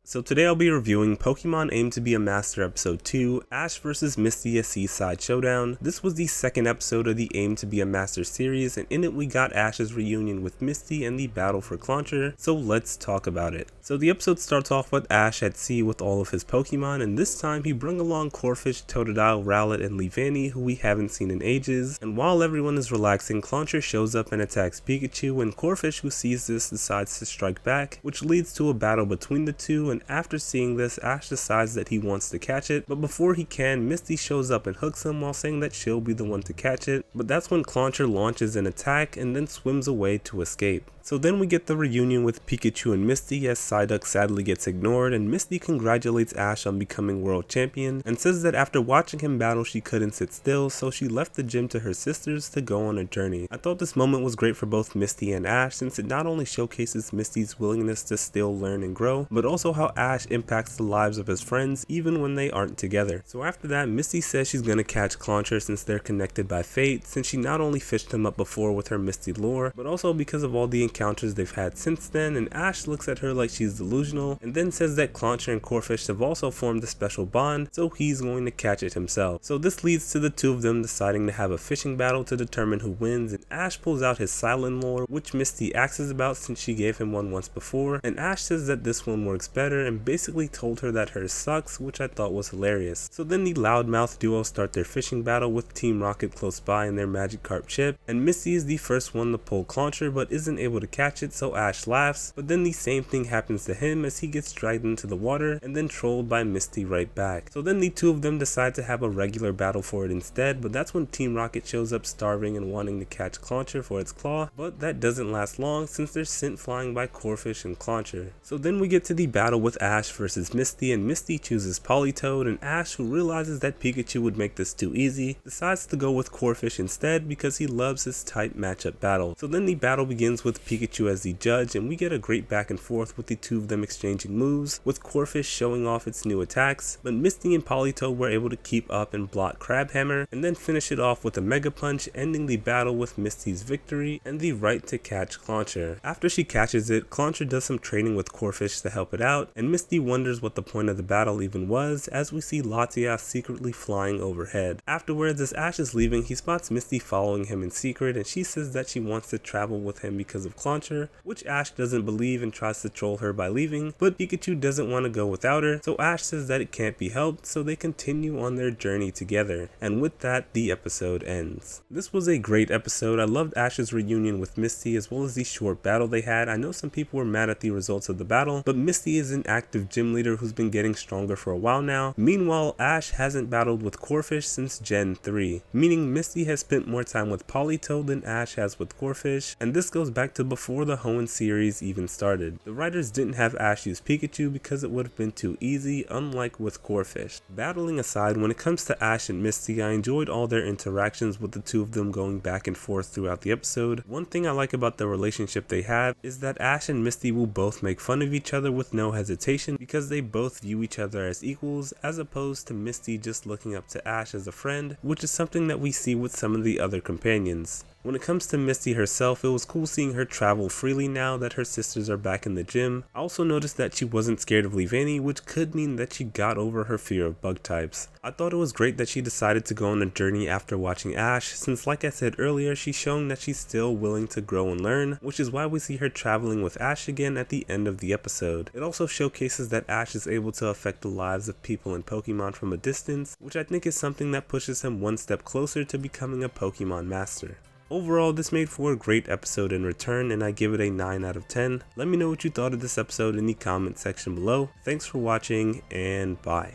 So today I'll be reviewing Pokemon Aim to be a Master Episode 2, Ash vs Misty, a Seaside Showdown. This was the second episode of the Aim to be a Master series, and in it we got Ash's reunion with Misty and the battle for Clauncher, so let's talk about it. So the episode starts off with Ash at sea with all of his Pokemon, and this time he brung along Corphish, Totodile, Rowlet, and Leavanny, who we haven't seen in ages, and while everyone is relaxing, Clauncher shows up and attacks Pikachu, and Corphish, who sees this, decides to strike back, which leads to a battle between the two, and after seeing this, Ash decides that he wants to catch it, but before he can, Misty shows up and hooks him while saying that she'll be the one to catch it, but that's when Clauncher launches an attack and then swims away to escape. So then we get the reunion with Pikachu and Misty as Psyduck sadly gets ignored, and Misty congratulates Ash on becoming world champion and says that after watching him battle she couldn't sit still, so she left the gym to her sisters to go on a journey. I thought this moment was great for both Misty and Ash since it not only showcases Misty's willingness to still learn and grow, but also how Ash impacts the lives of his friends even when they aren't together. So after that, Misty says she's gonna catch Clauncher since they're connected by fate, since she not only fished him up before with her Misty lore, but also because of all the encounters they've had since then, and Ash looks at her like she's delusional and then says that Clauncher and Corphish have also formed a special bond, so he's going to catch it himself. So this leads to the two of them deciding to have a fishing battle to determine who wins, and Ash pulls out his Cilan lore, which Misty asks about since she gave him one once before, and Ash says that this one works better and basically told her that hers sucks, which I thought was hilarious. So then the loudmouth duo start their fishing battle with Team Rocket close by in their Magikarp chip, and Misty is the first one to pull Clauncher but isn't able to catch it, so Ash laughs, but then the same thing happens to him as he gets dragged into the water and then trolled by Misty right back. So then the two of them decide to have a regular battle for it instead, but that's when Team Rocket shows up starving and wanting to catch Clauncher for its claw, but that doesn't last long since they're sent flying by Corphish and Clauncher. So then we get to the battle with Ash versus Misty, and Misty chooses Politoed, and Ash, who realizes that Pikachu would make this too easy, decides to go with Corphish instead because he loves his tight matchup battle. So then the battle begins with Pikachu as the judge, and we get a great back and forth with the two of them exchanging moves, with Corphish showing off its new attacks, but Misty and Politoed were able to keep up and block Crabhammer, and then finish it off with a Mega Punch, ending the battle with Misty's victory and the right to catch Clauncher. After she catches it, Clauncher does some training with Corphish to help it out, and Misty wonders what the point of the battle even was, as we see Latias secretly flying overhead. Afterwards, as Ash is leaving, he spots Misty following him in secret, and she says that she wants to travel with him because of Clauncher, which Ash doesn't believe and tries to troll her by leaving, but Pikachu doesn't want to go without her, so Ash says that it can't be helped, so they continue on their journey together, and with that, the episode ends. This was a great episode. I loved Ash's reunion with Misty as well as the short battle they had. I know some people were mad at the results of the battle, but Misty is an active gym leader who's been getting stronger for a while now. Meanwhile, Ash hasn't battled with Corphish since Gen 3, meaning Misty has spent more time with Politoed than Ash has with Corphish, and this goes back to before the Hoenn series even started. The writers didn't have Ash use Pikachu because it would have been too easy, unlike with Corphish. Battling aside, when it comes to Ash and Misty, I enjoyed all their interactions with the two of them going back and forth throughout the episode. One thing I like about the relationship they have is that Ash and Misty will both make fun of each other with no hesitation because they both view each other as equals, as opposed to Misty just looking up to Ash as a friend, which is something that we see with some of the other companions. When it comes to Misty herself, it was cool seeing her travel freely now that her sisters are back in the gym. I also noticed that she wasn't scared of Leavanny, which could mean that she got over her fear of bug types. I thought it was great that she decided to go on a journey after watching Ash, since like I said earlier, she's shown that she's still willing to grow and learn, which is why we see her traveling with Ash again at the end of the episode. It also showcases that Ash is able to affect the lives of people and Pokemon from a distance, which I think is something that pushes him one step closer to becoming a Pokemon master. Overall, this made for a great episode in return, and I give it a 9 out of 10. Let me know what you thought of this episode in the comment section below. Thanks for watching, and bye.